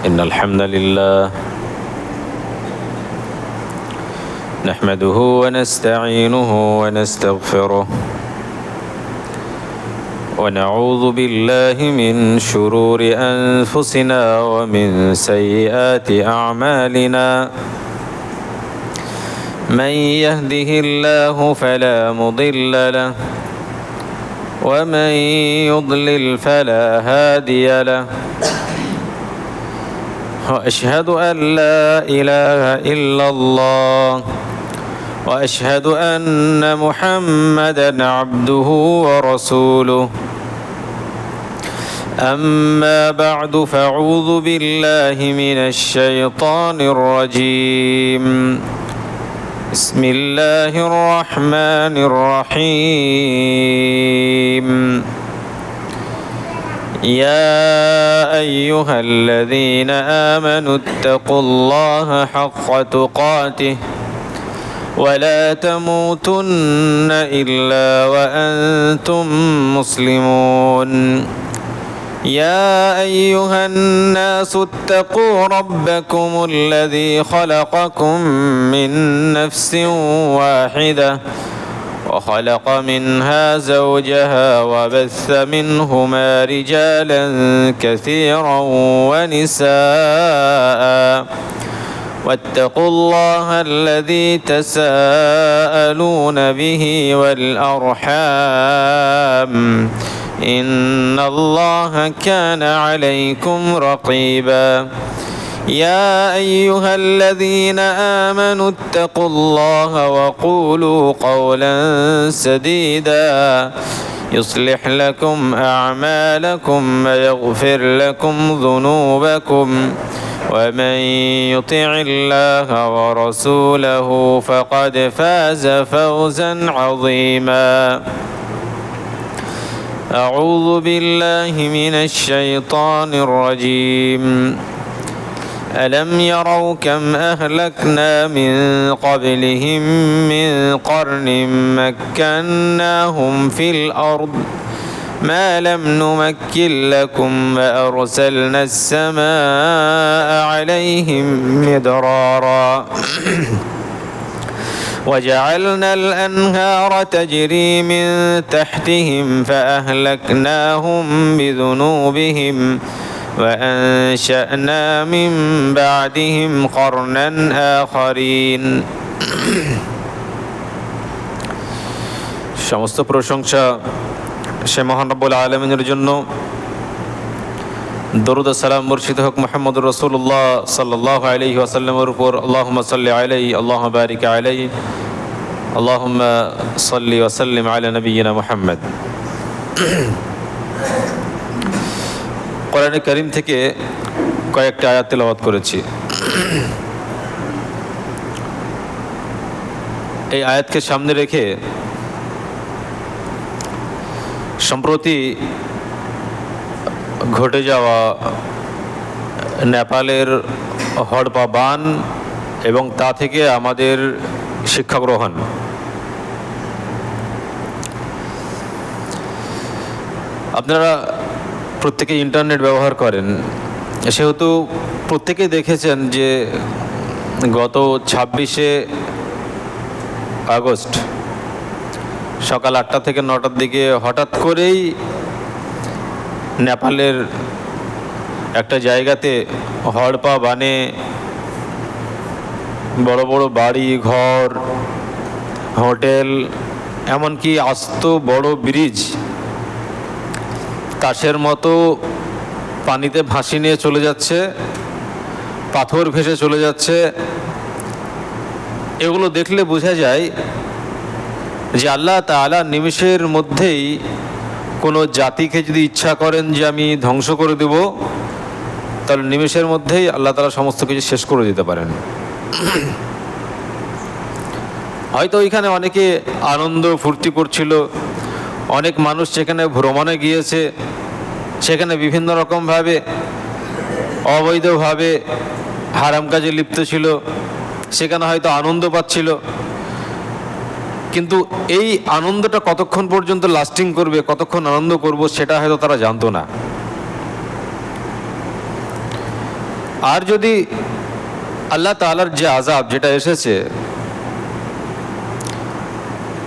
إن الحمد لله نحمده ونستعينه ونستغفره ونعوذ بالله من شرور أنفسنا ومن سيئات أعمالنا من يهده الله فلا مضل له ومن يضلل فلا هادي له وأشهد أن لا إله إلا الله وأشهد أن محمدًا عبده ورسوله أما بعد فأعوذ بالله من الشيطان الرجيم بسم الله الرحمن الرحيم يا أيها الذين آمنوا اتقوا الله حق تقاته ولا تموتن إلا وأنتم مسلمون يا أيها الناس اتقوا ربكم الذي خلقكم من نفس واحدة وخلق منها زوجها وبث منهما رجالا كثيرا ونساء واتقوا الله الذي تساءلون به والأرحام إن الله كان عليكم رقيبا يا أيها الذين آمنوا اتقوا الله وقولوا قولا سديدا يصلح لكم أعمالكم ويغفر لكم ذنوبكم ومن يطع الله ورسوله فقد فاز فوزا عظيما أعوذ بالله من الشيطان الرجيم ألم يروا كم أهلكنا من قبلهم من قرن مكناهم في الأرض ما لم نمكن لكم وأرسلنا السماء عليهم مدرارا وجعلنا الأنهار تجري من تحتهم فأهلكناهم بذنوبهم وأنشأنا من بعدهم قرنا آخرين সমস্ত প্রশংসা সে মহান রব্বুল আলামিনের জন্য। দরুদ ও সালাম বর্ষিত হোক মুহাম্মদুর রাসূলুল্লাহ সাল্লাল্লাহু আলাইহি ওয়াসাল্লামের উপর। আল্লাহুম্মা সাল্লি আলাইহি আল্লাহুম্মা বারিক আলাইহি আল্লাহুম্মা সাল্লি ওয়া সাল্লিম আলা নাবিয়িনা মুহাম্মদ। কোরআনে কারীম থেকে কয়েকটা আয়াত তেলাওয়াত করেছি। এই আয়াতকে সামনে রেখে সম্প্রতি ঘটে যাওয়া নেপালের হড়পা বান এবং তা থেকে আমাদের শিক্ষা গ্রহণ। আপনারা প্রত্যেকে ইন্টারনেট ব্যবহার করেন, সেহেতু প্রত্যেকেই দেখেছেন যে গত 26শে আগস্ট সকাল 8টা থেকে 9টার দিকে হঠাৎ করেই নেপালের একটা জায়গাতে হড়পা বানে বড় বড় বাড়ি ঘর হোটেল এমনকি আস্ত বড় ব্রিজ তাসের মতো পানিতে ভাসিয়ে নিয়ে চলে যাচ্ছে, পাথর ভেসে চলে যাচ্ছে। এগুলো দেখলে বোঝা যায় যে আল্লাহ তাআলা নিমেষের মধ্যেই কোনো জাতিকে যদি ইচ্ছা করেন যে আমি ধ্বংস করে দেব, তাহলে নিমেষের মধ্যেই আল্লাহ তাআলা সমস্ত কিছু শেষ করে দিতে পারেন। হয়তো ওইখানে অনেকে আনন্দ ফুর্তি করছিল, অনেক মানুষ সেখানে ভ্রমণে গিয়েছে, সেখানে বিভিন্ন রকমভাবে অবৈধভাবে হারাম কাজে লিপ্ত ছিল, সেখানে হয়তো আনন্দ পাচ্ছিল। কিন্তু এই আনন্দটা কতক্ষণ পর্যন্ত লাস্টিং করবে, কতক্ষণ আনন্দ করব, সেটা হয়তো তারা জানতো না। আর যদি আল্লাহ তাআলার যে আযাব যেটা এসেছে,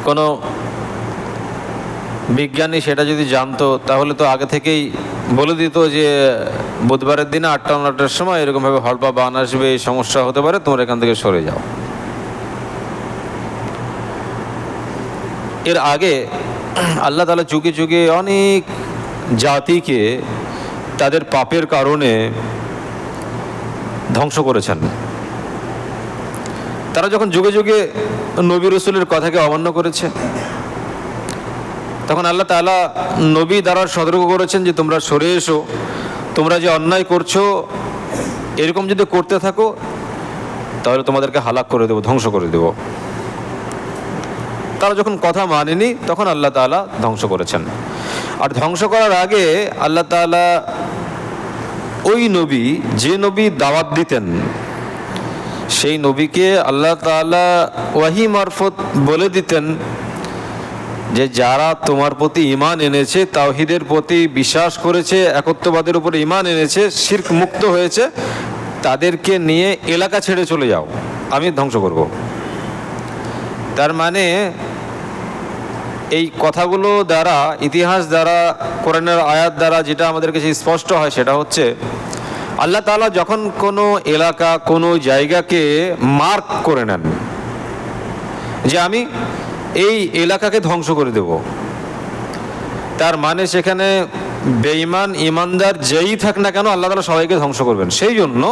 কোনো বিজ্ঞানী সেটা যদি জানতো তাহলে তো আগে থেকেই বলে দিত যে বুধবারের দিনে 8টা-9টার সময় এরকমভাবে হলপা বান আসবে, এই সমস্যা হতে পারে, তোমরা এখান থেকে সরে যাও। এর আগে আল্লাহ তাআলা যুগে যুগে অনেক জাতিকে তাদের পাপের কারণে ধ্বংস করেছেন। তারা যখন যুগে যুগে নবী রাসূলের কথাকে অমান্য করেছে, তখন আল্লাহ তাআলা নবী দ্বারা সতর্ক করেছেন যে তোমরা সরে এসো, তোমরা যে অন্যায় করছো এরকম যদি করতে থাকো তাহলে তোমাদেরকে হালাক করে দেবো, ধ্বংস করে দেব। তারা যখন কথা মানেনি তখন আল্লাহ তাআলা ধ্বংস করেছেন। আর ধ্বংস করার আগে আল্লাহ তাআলা ওই নবী, যে নবী দাওয়াত দিতেন, সেই নবীকে আল্লাহ তাআলা ওয়াহি মারফত বলে দিতেন যে যারা তোমার প্রতি ঈমান এনেছে, তাওহীদের প্রতি বিশ্বাস করেছে, একত্ববাদের উপর ঈমান এনেছে, শিরক মুক্ত হয়েছে, তাদেরকে নিয়ে এলাকা ছেড়ে চলে যাও, আমি ধ্বংস করব। তার মানে এই কথাগুলো দ্বারা, ইতিহাস দ্বারা, কোরআনের আয়াত দ্বারা যেটা আমাদের কাছে স্পষ্ট হয় সেটা হচ্ছে আল্লাহ তাআলা যখন কোনো এলাকা, কোনো জায়গাকে মার্ক করে নেন যে আমি এই এলাকাকে ধ্বংস করে দেব, তার মানে সেখানে বেঈমান ইমানদার যেই থাক না কেন আল্লাহ তাআলা সবাইকে ধ্বংস করবেন। সেই জন্য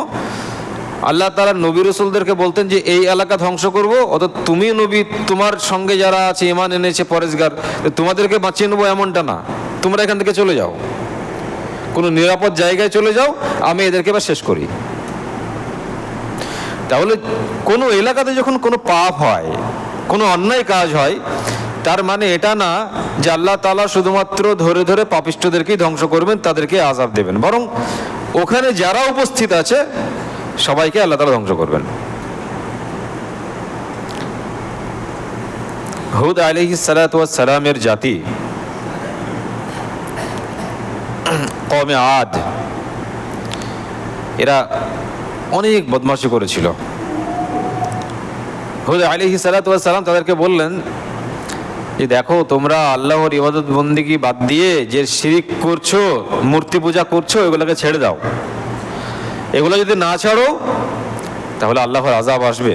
আল্লাহ তাআলা নবী রাসূলদেরকে বলতেন যে এই এলাকা ধ্বংস করব, অত তুমি নবী, তোমার সঙ্গে যারা আছে ঈমান এনেছে পরেশগার, তোমাদেরকে বাঁচিয়ে নেবো এমনটা না, তোমরা এখান থেকে চলে যাও, কোনো নিরাপদ জায়গায় চলে যাও, আমি এদেরকে এবার শেষ করি। তাহলে কোনো এলাকাতে যখন কোনো পাপ হয়, কোনো অন্যায় কাজ হয়, তার মানে এটা না যে আল্লাহ তাআলা শুধুমাত্র ধরে ধরে পাপিষ্ঠদেরকেই ধ্বংস করবেন, তাদেরকে আযাব দেবেন, বরং ওখানে যারা উপস্থিত আছে সবাইকে আল্লাহ তাআলা ধ্বংস করবেন। হুদ আলাইহিস সালাতু ওয়াস সালামের জাতি কওমে আদ, এরা অনেক বদমাশি করেছিল। হুদ আলাইহিস সালাতু ওয়াস সালাম তাদেরকে বললেন যে দেখো, তোমরা আল্লাহর ইবাদত বন্দেগী বাদ দিয়ে যে শিরক করছো, মূর্তি পূজা করছো, এগুলোকে ছেড়ে দাও। এগুলো যদি না ছাড়ো তাহলে আল্লাহর আযাব আসবে।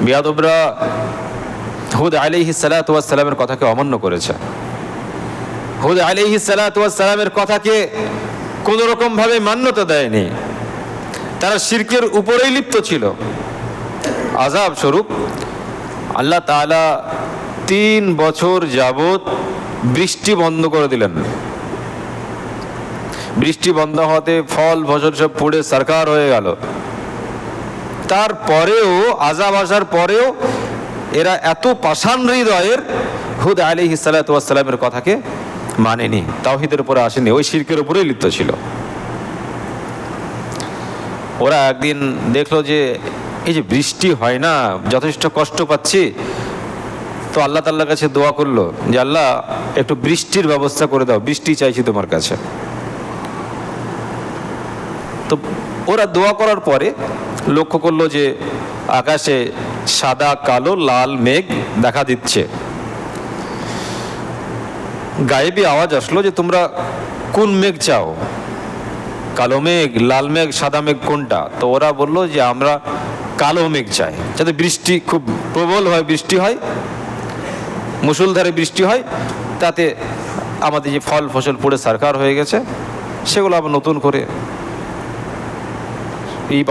বিয়াদবরা হুদ আলাইহিস সালাতু ওয়াস সালামের কথাকে অমান্য করেছে। হুদ আলাইহিস সালাতু ওয়াস সালামের কথাকে কোনো রকম ভাবে মান্যতা দেয়নি, তারা শিরকের উপরেই লিপ্ত ছিল। আযাব স্বরূপ আল্লাহ তাআলা 3 বছর যাবত বৃষ্টি বন্ধ করে দিলেন। বৃষ্টি বন্ধ হতে ফল ফসল সব পুড়ে সরকার হয়ে গেল। তারপরেও, আযাব আসার পরেও এরা এত পাষাণ হৃদয়ের হুদ আলাইহিস সালাতু ওয়াস সালামের কথাকে মানেনি, তাওহীদের উপরে আসেনি, ওই শিরকের উপরেই লিপ্ত ছিল। ওরা একদিন দেখলো যে এই যে বৃষ্টি হয় না, যথেষ্ট কষ্ট পাচ্ছি, তো আল্লাহ তাআলার কাছে দোয়া করলো যে আল্লাহ একটু বৃষ্টির ব্যবস্থা করে দাও, বৃষ্টি চাইছি তোমার কাছে। তো ওরা দোয়া করার পরে লক্ষ্য করলো যে আকাশে সাদা কালো লাল মেঘ দেখা দিচ্ছে। গায়েবী আওয়াজ আসলো যে তোমরা কোন মেঘ চাও, কালো মেঘ, লাল মেঘ, সাদা মেঘ কোনটা? তো ওরা বললো যে আমরা কালো মেঘ চাই, যাতে বৃষ্টি খুব প্রবল হয়, বৃষ্টি হয়, মুষলধারে বৃষ্টি হয়, তাতে আমাদের যে ফল ফসল পুড়ে সরকার হয়ে গেছে সেগুলো আবার নতুন করে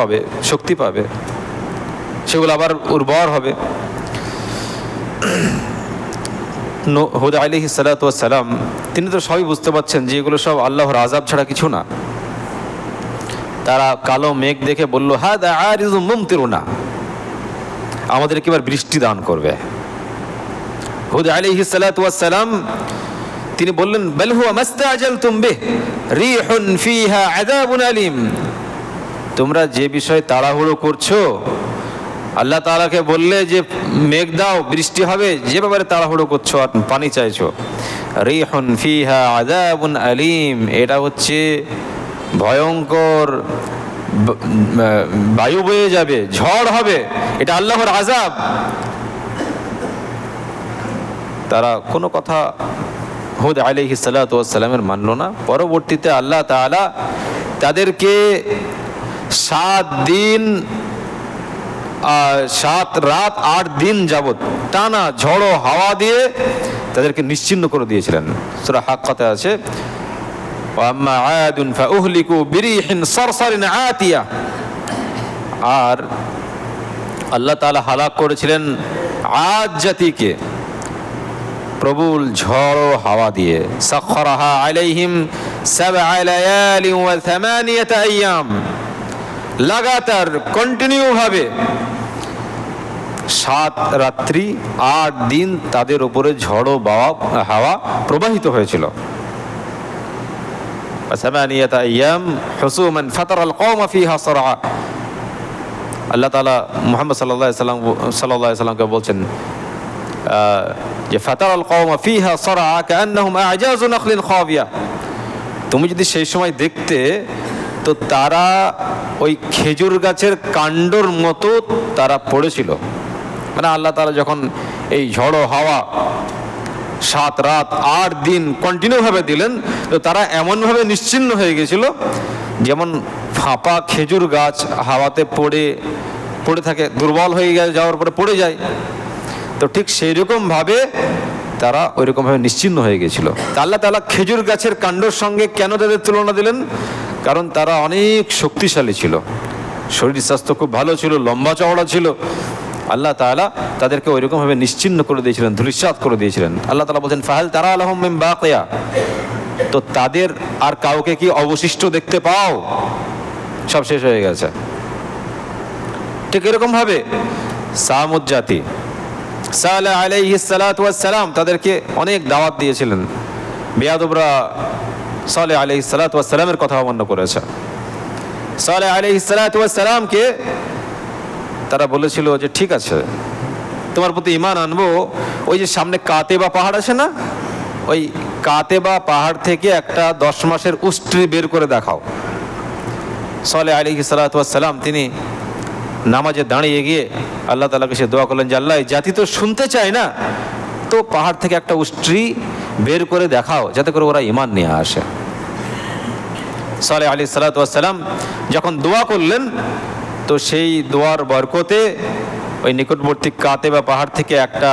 পাবে, শক্তি পাবে, সেগুলো আবার উর্বর হবে। হুদ আলাইহিস সালাতু ওয়াস সালাম তিনি তো সবই বুঝতে পারছেন যে এগুলো সব আল্লাহর আযাব ছাড়া কিছু না। তারা কালো মেঘ দেখে বলল, হাদা আরিজুম মুমতিরুনা, আমাদেরকে এবার বৃষ্টি দান করবে। হুদ আলাইহিস সালাতু ওয়াস সালাম তিনি বললেন, বাল হুয়া মাস্তাআজালতুম বিহ রিহুন ফিহা আযাবুন আলীম, তোমরা যে বিষয়ে তাড়াহুড়ো করছো, আল্লাহ তাআলাকে বললে যে মেঘ দাও, বৃষ্টি হবে, যে ব্যাপারে তাড়াহুড়ো করছো আর পানি চাইছো, রিহুন ফিহা আযাবুন আলীম, এটা হচ্ছে ভয়ঙ্কর বায়ু বয়ে যাবে, ঝড় হবে, এটা আল্লাহর আযাব। তারা কোনো কথা হুদ আলাইহিস সালাতু ওয়াস সালামের মানল না। পরবর্তীতে আল্লাহ তাআলা তাদেরকে 7 দিন 7 রাত 8 দিন যাবত টানা ঝড়ো হাওয়া দিয়ে তাদেরকে নিশ্চিহ্ন করে দিয়েছিলেন। সূরা হাক্কাতে আছে, ওয়াম্মা আদুন ফাউহলিকু বিরিহিন সারসারিন আতিয়া। আর আল্লাহ তাআলা হালাক করেছিলেন আদ জাতিকে প্রবল ঝড় হাওয়া দিয়ে। সাখখারাহা আলাইহিম 7 লায়ালি ওয়া 8 আইয়াম, লাগাতার কন্টিনিউ ভাবে 7 রাত্রি 8 দিন তাদের উপরে ঝড়ো হাওয়া প্রবাহিত হয়েছিল। 8 আইয়াম হুসুমান ফাতারাল কওমা ফিহা সরআ। আল্লাহ তাআলা মুহাম্মদ সাল্লাল্লাহু আলাইহি সাল্লামকে বলছেন যে ফাতারাল কওমা ফিহা সরআ কাআন্নাহুম আ'জাযু নাখলিন খাবিয়া। তুমি যদি সেই সময় দেখতে তো তারা ওই খেজুর গাছের কাণ্ডর মতো তারা পড়েছিল। মানে আল্লাহ তাআলা যখন এই ঝড়ো হাওয়া 7 রাত 8 দিন কন্টিনিউ ভাবে দিলেন, তো তারা এমনভাবে নিশ্চিহ্ন হয়ে গেছিল যেমন ফাঁপা খেজুর গাছ হাওয়াতে পড়ে থাকে, দুর্বল হয়ে যাওয়ার পরে পড়ে যায়। তো ঠিক সেই রকম ভাবে তারা ওই রকম ভাবে নিশ্চিহ্ন হয়ে গেছিল। আল্লাহ তাআলা খেজুর গাছের কাণ্ডের সঙ্গে কেন তাদের তুলনা দিলেন? কারণ তারা অনেক শক্তিশালী ছিল, শরীর স্বাস্থ্য খুব ভালো ছিল, লম্বা চওড়া ছিল। আল্লাহ তাআলা তাদেরকে ওই রকম ভাবে নিশ্চিহ্ন করে দিয়েছিলেন, ধূলিসাৎ করে দিয়েছিলেন। আল্লাহ তাআলা বলেন, ফাহাল তারা লাহুম মিন বাকিয়া। তো তাদের আর কাউকে কি অবশিষ্ট দেখতে পাও? সব শেষ হয়ে গেছে। ঠিক এরকম ভাবে সামুদ জাতি, সালেহ আলাইহিস সালাতু ওয়াস সালাম, তাদেরকে অনেক দাওয়াত দিয়েছিলেন। বেয়াদবরা সালেহ আলাইহিস সালাতু ওয়াস সালামের কথা অমান্য করেছে। সালেহ আলাইহিস সালাতু ওয়াস সালামকে তারা বলেছিল যে ঠিক আছে, তোমার প্রতি ঈমান আনবো। ওই যে সামনে কাতেবা পাহাড় আছে না, ওই কাতেবা পাহাড় থেকে একটা 10 মাসের উষ্ট্রি বের করে দেখাও। সালেহ আলাইহিস সালাতু ওয়াস সালাম তিনি নামাজে দাঁড়িয়ে গিয়ে আল্লাহ তাআলাকে সে দোয়া করলেন যে আল্লাহ, এই জাতি তো শুনতে চায় না, তো পাহাড় থেকে একটা উষ্ট্রি বের করে দেখাও যাতে করে ওরা ঈমান নিয়ে আসে। সালেহ আলাইহিস সালাতু ওয়াস সালাম যখন দোয়া করলেন, তো সেই দোয়ার বরকতে ওই নিকটবর্তী কাতেবা পাহাড় থেকে একটা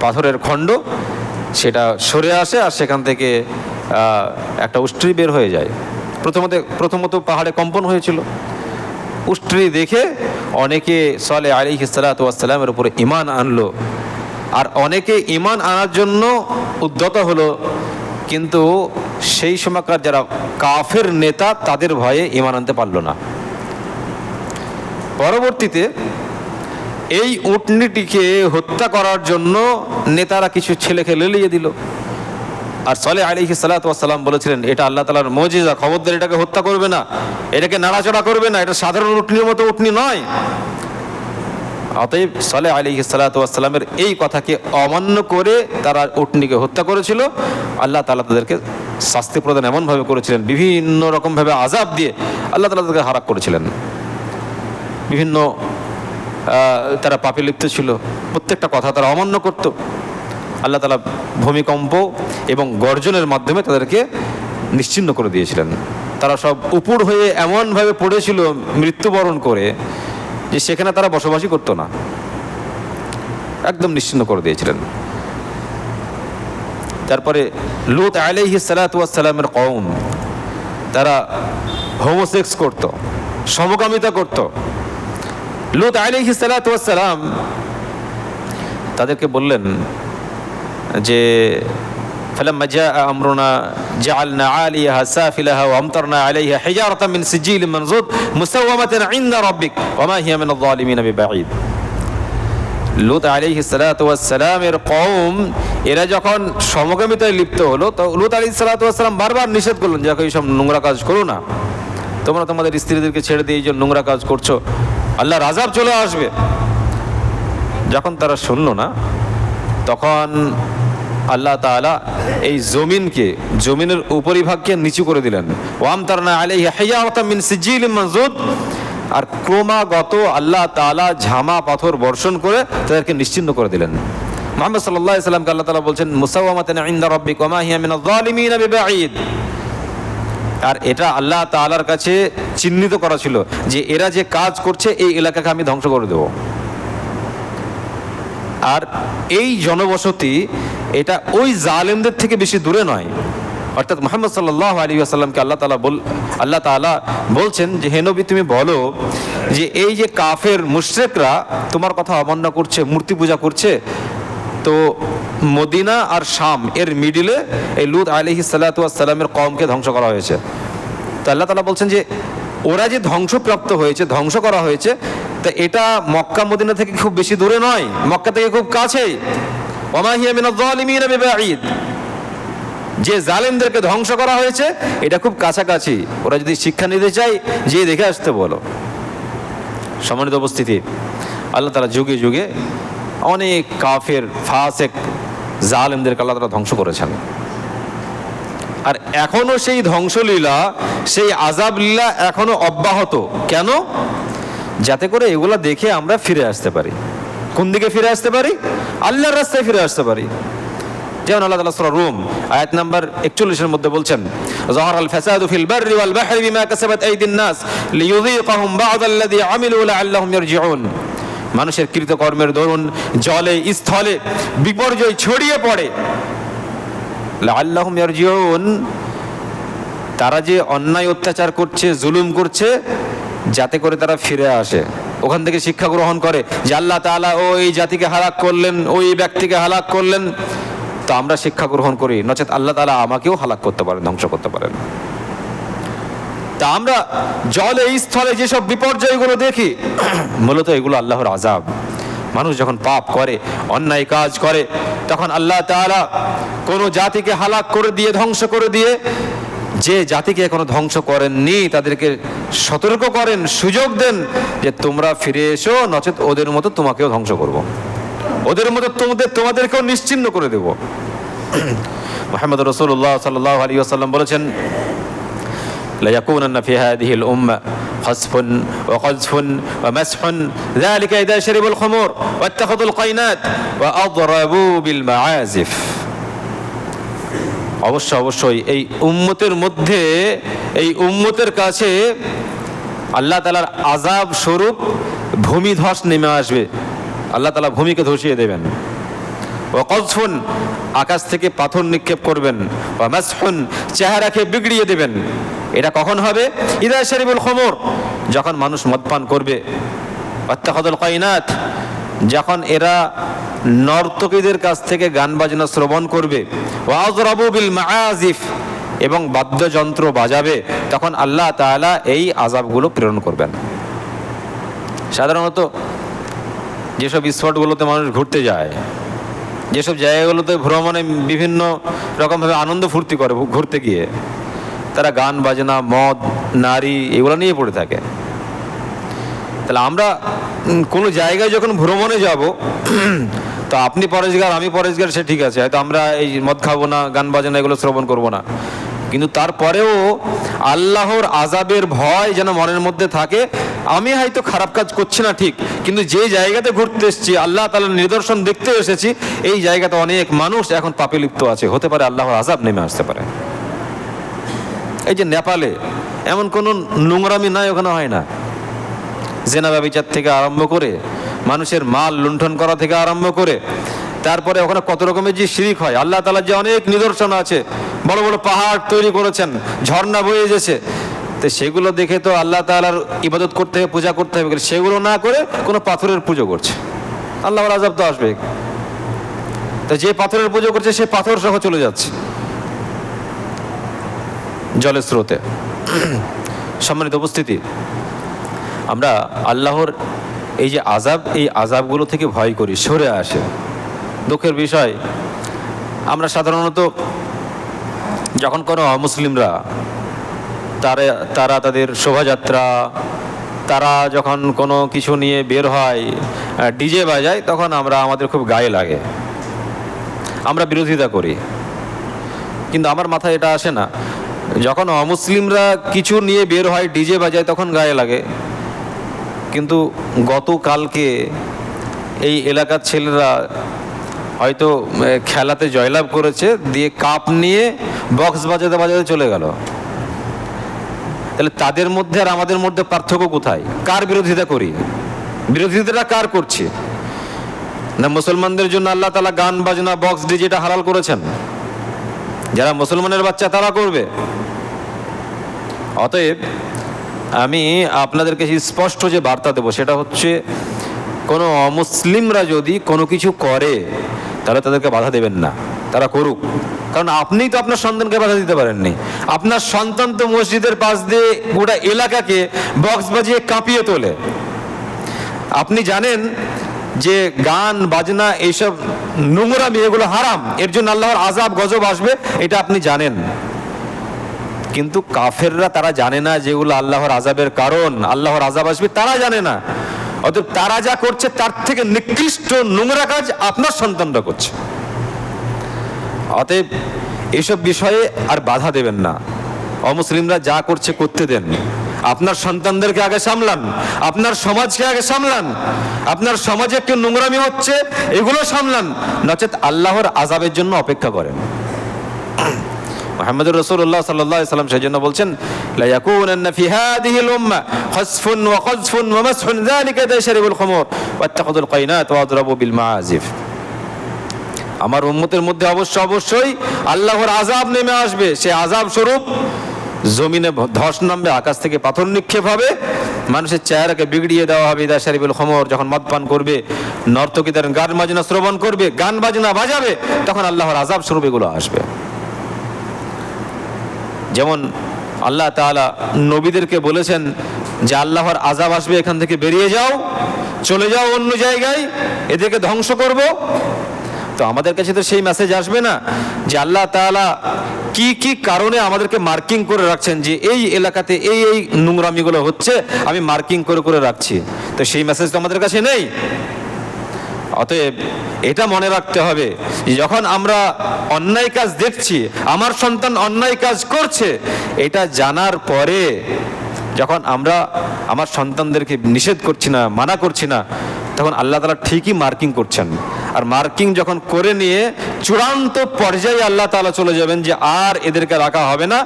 পাথরের খণ্ড সেটা সরে আসে, আর সেখান থেকে একটা উষ্ট্রি বের হয়ে যায়। প্রথমত পাহাড়ে কম্পন হয়েছিল। উষ্ট্রি দেখে অনেকে সালেহ আলাইহিস সালাতু ওয়াস সালামের উপরে ঈমান আনলো, আর অনেকে ঈমান আনার জন্য উদ্যত হলো, কিন্তু সেই সময়কার যারা কাফের নেতা তাদের ভয়ে ঈমান আনতে পারলো না। পরবর্তীতে এই উটনিটিকে হত্যা করার জন্য নেতারা কিছু ছেলেকে লেলিয়ে দিল, আর সালেহ আলাইহিস সালাতু ওয়াস সালাম বলেছিলেন এটা আল্লাহ তাআলার মুজিজা, খবরদার এটাকে হত্যা করবে না, এটাকে নাড়াচাড়া করবে না, এটা সাধারণ উটনির মতো উটনি নয়। অতএব সালেহ আলাইহিস সালাতু ওয়াস সালামের এই কথাকে অমান্য করে তারা উটনিকে হত্যা করেছিল। আল্লাহ তাআলা তাদেরকে শাস্তি প্রদান এমনভাবে করেছিলেন, বিভিন্ন রকমভাবে আযাব দিয়ে আল্লাহ তাআলা তাদেরকে হারাক করেছিলেন। বিভিন্ন তারা পাপে লিপ্ত ছিল, প্রত্যেকটা কথা তারা অমান্য করত। আল্লাহ তাআলা ভূমিকম্প এবং গর্জনের মাধ্যমে তাদেরকে নিশ্চিহ্ন করে দিয়েছিলেন। তারা সব উপুড় হয়ে এমনভাবে পড়েছিল মৃত্যুবরণ করে যে সেখানে তারা বসবাসই করতো না, একদম নিশ্চিহ্ন করে দিয়েছিলেন। তারপরে লূত আলাইহিস সালাতু ওয়াস সালামের কওম, তারা হোমোসেক্স করত, সমকামিতা করত। লূত আলাইহিস সালাতু ওয়াস সালাম তাদেরকে বললেন যে ফালাম্মা জাআ আমরুনা জাআলনা আলিয়াহা সাফিলাহা ওয়া আমতারনা আলাইহা হিজারাতাম মিন সিজিলিন মানজুদ মুসাওয়ামাতান ইনদা রাব্বিক ওয়া মা হিয়া মিনাল যালিমিন বিবাঈদ। লূত আলাইহিস সালাতু ওয়াস সালামের কওম এরা যখন সমকামিতায় লিপ্ত হলো, তো লূত আলাইহিস সালাতু ওয়াস সালাম বারবার নিষেধ করলেন যে এইসব নোংরা কাজ করো না, তোমরা তোমাদের স্ত্রীদেরকে ছেড়ে দিয়ে এই যে নোংরা কাজ করছো, আল্লাহর আযাব চলে আসবে। যখন তারা শুনলো না, তখন আল্লাহ তাআলা এই জমিনের উপরিভাগকে নিচু করে দিলেন। ওয়ামতারনা আলাইহি হিজারাতাম মিন সিজিলিম মানজুদ, আর ক্রমাগত আল্লাহ তাআলা ঝামা পাথর বর্ষণ করে তাদেরকে নিশ্চিহ্ন করে দিলেন। মুহাম্মদ সাল্লাল্লাহু আলাইহি সাল্লামকে আল্লাহ তাআলা বলছেন মুসাওয়ামাতান ইনদা রাব্বিকা ওয়া মা হিয়া মিনাজ জালিমিনা বিবাঈদ। আর এটা আল্লাহ তাআলার কাছে চিহ্নিত করা ছিল যে এরা যে কাজ করছে এই এলাকাকে আমি ধ্বংস করে দেব। আর এই জনবসতি এটা ওই জালেমদের থেকে বেশি দূরে নয়। অর্থাৎ মুহাম্মদ সাল্লাল্লাহু আলাইহি ওয়াসাল্লামকে আল্লাহ তাআলা বলছেন যে হে নবী তুমি বলো যে এই যে কাফের মুশরিকরা তোমার কথা অমান্য করছে, মূর্তি পূজা করছে, তো মদিনা আর শাম এর মিডিলে এই লূত আলাইহিস সালাতু ওয়াস সালামের কওমকে ধ্বংস করা হয়েছে। তো আল্লাহ তাআলা বলছেন যে ওরা যে ধ্বংসপ্রাপ্ত হয়েছে, ধ্বংস করা হয়েছে, তা এটা মক্কা মদিনা থেকে খুব বেশি দূরে নয়, মক্কা থেকে খুব কাছেই। ওয়া মা হিয়া মিনাজ জালিমিনা বিবাঈদ, যে জালেমদেরকে ধ্বংস করা হয়েছে এটা খুব কাছাকাছি। ওরা যদি শিক্ষা নিতে চায় যে দেখে আসতে বলো। সম্মানিত উপস্থিতি, আল্লাহ তাআলা যুগে যুগে অনেক কাফের ফাসেক জালেমদেরকে আল্লাহ তাআলা ধ্বংস করেছেন। আর এখনো সেই ধ্বংসলীলা, সেই আযাব লীলা এখনো অব্যাহত। কেন? যাতে করে এগুলা দেখে আমরা ফিরে আসতে পারি। কোন দিকে ফিরে আসতে পারি? আল্লাহর রাস্তায় ফিরে আসতে পারি। যেমন আল্লাহ তাআলা সূরা রুম আয়াত নাম্বার 41 এর মধ্যে বলছেন যাহারাল ফাসাদু ফিল বাররি ওয়াল বাহরি বিমা কাসাবাত আইদিন নাস লিইয়ুযীকাহুম বা'দাল্লাযী আমিলু লাআল্লাহুম ইয়ারজিউন। মানুষের কৃতকর্মের দরুন জলে স্থলে বিপর্যয় ছড়িয়ে পড়ে। লাআল্লাহুম ইয়ারজিউন, তারা যে অন্যায় অত্যাচার করছে, জুলুম করছে, যাতে করে তারা ফিরে আসে, ওখান থেকে শিক্ষা গ্রহণ করে যে আল্লাহ তাআলা ওই জাতিকে হালাক করলেন, ওই ব্যক্তিকে হালাক করলেন, তো আমরা শিক্ষা গ্রহণ করি, নচেত আল্লাহ তাআলা আমাকেও হালাক করতে পারেন, ধ্বংস করতে পারেন। তা আমরা জলে স্থলে যেসব বিপর্যয়গুলো দেখি মূলত এগুলো আল্লাহর আযাব। মানুষ যখন পাপ করে, অন্যায় কাজ করে, তখন আল্লাহ তাআলা কোনো জাতিকে হালাক করে দিয়ে, ধ্বংস করে দিয়ে, যে জাতিকে এখনো ধ্বংস করেননি তাদেরকে সতর্ক করেন, সুযোগ দেন যে তোমরা ফিরে এসো, নচেত ওদের মতো তোমাকেও ধ্বংস করব, ওদের মতো তোমাদেরকেও নিশ্চিহ্ন করে দেব। মুহাম্মদ রাসূলুল্লাহ সাল্লাল্লাহু আলাইহি ওয়াসাল্লাম বলেছেন লা ইয়াকুনান্না ফি হাদিহিল উম্মাহ খাসফুন ওয়া কাযফুন ওয়া মাসহুন যালিকা ইযা শারিবুল খুমুর ওয়াত্তাখাযুল কাইনাত ওয়া আযরাবু বিল মাআজিফ। অবশ্যই এই উম্মতের মধ্যে, এই উম্মতের কাছে আল্লাহ তাআলার আযাব স্বরূপ ভূমিধস নেমে আসবে। আল্লাহ তাআলা ভূমিকে ধসিয়ে দেবেন। ওয়া কাযফুন, আকাশ থেকে পাথর নিক্ষেপ করবেন। ওয়া মাসহুন, চেহারাকে বিগড়িয়ে দেবেন। এটা কখন হবে? ইযা শারিবুল খুমুর, যখন মানুষ মদপান করবে। ওয়াত্তাখাযুল কাইনাত, যখন এরা নর্তকীদের কাছ থেকে গান বাজনা শ্রবণ করবে। ওয়া আযরাবু বিল মাআজিফ, এবং বাদ্যযন্ত্র বাজাবে, তখন আল্লাহ তাআলা এই আযাবগুলো প্রেরণ করবেন। সাধারণত যেসব স্পটগুলোতে মানুষ ঘুরতে যায়, যেসব জায়গাগুলোতে ভ্রমণে বিভিন্ন রকমভাবে আনন্দ ফুর্তি করে, ঘুরতে গিয়ে তারা গান বাজনা, মদ, নারী এগুলো নিয়ে পড়ে থাকে। তাহলে আমরা কোনো জায়গায় যখন ভ্রমণে যাব, তো আপনি পরেশগার, আমি পরেশগার, সে ঠিক আছে, হয়তো আমরা এই মদ খাবো না, গান বাজনা এগুলো শ্রবণ করব না, কিন্তু তারপরেও আল্লাহর আযাবের ভয় যেন মনের মধ্যে থাকে। আমি হয়তো খারাপ কাজ করছি না ঠিক, কিন্তু যে জায়গাতে ঘুরতে এসেছি, আল্লাহ তাআলার নিদর্শন দেখতে এসেছি, এই জায়গাতে অনেক মানুষ এখন পাপে লিপ্ত আছে, হতে পারে আল্লাহর আযাব নেমে আসতে পারে। এই যে নেপালে এমন কোনো নোংরামি নাই, ওখানে হয় না। জেনা ব্যভিচার থেকে আরম্ভ করে, মানুষের মাল লুণ্ঠন করা থেকে আরম্ভ করে, তারপরে ওখানে কত রকমের যে শিরক হয়। আল্লাহ তাআলার যে অনেক নিদর্শন আছে, বড় বড় পাহাড় তৈরি করেছেন, ঝর্ণা বয়ে যেছে, তো সেগুলো দেখে তো আল্লাহ তাআলার ইবাদত করতে হবে, পূজা করতে হবে, সেগুলো না করে কোনো পাথরের পুজো করছে, আল্লাহর আযাব তো আসবে। তো যে পাথরের পুজো করছে সে পাথর সহ চলে যাচ্ছে জলের স্রোতে। সম্মানিত উপস্থিতি, আমরা আল্লাহর এই যে আযাব, এই আযাবগুলো থেকে ভয় করি, সরে আসে। দুঃখের বিষয়, আমরা সাধারণত যখন কোনো অমুসলিমরা তারা তাদের শোভাযাত্রা, তারা যখন কোনো কিছু নিয়ে বের হয়, ডিজে বাজায়, তখন আমাদের খুব গায়ে লাগে। আমরা বিরোধিতা করি, কিন্তু আমার মাথায় এটা আসে না, যখন অমুসলিমরা কিছু নিয়ে বের হয় ডিজে বাজায় তখন গায়ে লাগে। কিন্তু গতকালকে এই এলাকার ছেলেরা হয়তো খেলাতে জয়লাভ করেছে, দিয়ে কাপ নিয়ে বক্স বাজাতে বাজাতে চলে গেল। তাহলে তাদের মধ্যে আর আমাদের মধ্যে পার্থক্য কোথায়? কার বিরোধিতা করি? বিরোধিতাটা কার করছি? না মুসলমানদের জন্য আল্লাহ তাআলা গান বাজনা বক্স ডিজেটা হালাল করেছেন, যারা মুসলমানের বাচ্চা তারা করবে। অতএব আমি আপনাদেরকে স্পষ্ট যে বার্তা দেবো সেটা হচ্ছে, কোনো অমুসলিমরা যদি কোনো কিছু করে তাহলে তাদেরকে বাধা দেবেন না, তারা করুক। কারণ আপনিই তো আপনার সন্তানকে বাধা দিতে পারেননি। আপনার সন্তান তো মসজিদের পাশ দিয়ে গোটা এলাকাকে বক্স বাজিয়ে কাঁপিয়ে তোলে। আপনি জানেন যে গান বাজনা এইসব নোংরামি এগুলো হারাম, এর জন্য আল্লাহর আযাব গজব আসবে, এটা আপনি জানেন। কিন্তু কাফেররা তারা জানে না যেগুলো আল্লাহর আযাবের কারণ, আল্লাহর আযাব আসবে, তারা জানে না। অতএব তারা যা করছে তার থেকে নিকৃষ্ট নোংরা কাজ আপনার সন্তানরা করছে। অতএব এসব বিষয়ে আর বাধা দেবেন না। অমুসলিমরা যা করছে করতে দেন। আপনার সন্তানদেরকে আগে সামলান, আপনার সমাজকে আগে সামলান, আপনার সমাজে একটু নোংরামি হচ্ছে এগুলো সামলান, নচেত আল্লাহর আযাবের জন্য অপেক্ষা করেন। মুহাম্মদুর রাসূলুল্লাহ সাল্লাল্লাহু আলাইহি ওয়াসাল্লাম সেজন্য বলছেন, লা ইয়াকুনান্না ফি হাদিহিল উম্মাহ খাসফুন ওয়া খাযফুন ওয়া মাসহুন যালিকা তাশরিবুল খুমুর ওয়াত্তাখাযুল কাইনাত ওয়া আদরাবু বিল মাআজিফ। আমার উম্মতের মধ্যে অবশ্যই আল্লাহর আযাব নেমে আসবে। সে আযাব স্বরূপ জমিনে ধস নামবে, আকাশ থেকে পাথর নিক্ষেপ হবে, মানুষের চেহারাকে বিগড়িয়ে দেওয়া হবে। ইদা শারিবুল খুমুর, যখন মদ পান করবে, নর্তকীদের গান বাজনা শ্রবণ করবে, গান বাজনা বাজাবে, তখন আল্লাহর আযাব স্বরূপ এগুলো আসবে। যেমন আল্লাহ তাআলা নবীদেরকে বলেছেন যে আল্লাহর আযাব আসবে, এখান থেকে বেরিয়ে যাও, চলে যাও অন্য জায়গায়, এদেরকে ধ্বংস করব। তো আমাদের কাছে তো সেই মেসেজ আসবে না যে আল্লাহ তাআলা কি কি কারণে আমাদেরকে মার্কিং করে রাখছেন, যে এই এলাকাতে এই এই নোংরামিগুলো হচ্ছে, আমি মার্কিং করে করে রাখছি। তো সেই মেসেজ তো আমাদের কাছে নেই। অতএব এটা মনে রাখতে হবে যে যখন আমরা অন্যায় কাজ দেখছি, আমার সন্তান অন্যায় কাজ করছে, এটা জানার পরে যখন আমরা আমার সন্তানদেরকে নিষেধ করছি না, মানা করছি না, তখন আল্লাহ তাআলা ঠিকই মার্কিং করছেন। আর মার্কিং যখন করে নিয়ে চূড়ান্ত পর্যায়ে আল্লাহ তাআলা চলে যাবেন যে আর এদেরকে রাখা হবে না,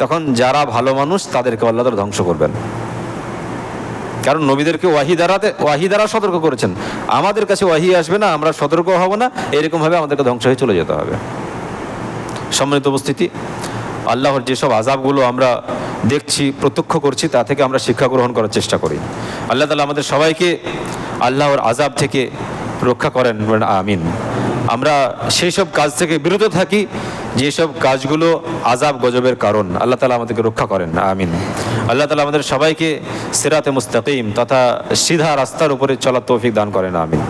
তখন যারা ভালো মানুষ তাদেরকে আল্লাহ তাআলা ধ্বংস করবেন। কারণ নবীদেরকে ওয়াহি দ্বারা সতর্ক করেছেন। আমাদের কাছে ওয়াহি আসবে না, আমরা সতর্ক হব না, এরকমভাবে আমাদেরকে ধ্বংস হয়ে চলে যেতে হবে। সম্মানিত উপস্থিতি, আল্লাহর যেসব আযাবগুলো আমরা দেখছি, প্রত্যক্ষ করছি, তা থেকে আমরা শিক্ষা গ্রহণ করার চেষ্টা করি। আল্লাহ তাআলা আমাদের সবাইকে আল্লাহর আযাব থেকে রক্ষা করেন, আমিন। আমরা সেই সব কাজ থেকে বিরত থাকি যেসব কাজগুলো আযাব গজবের কারণ। আল্লাহ তাআলা আমাদেরকে রক্ষা করেন, আমিন। আল্লাহ তাআলা আমাদের সবাইকে সিরাতে মুস্তাকিম তথা সিধা রাস্তার উপরে চলার তৌফিক দান করেন, আমিন।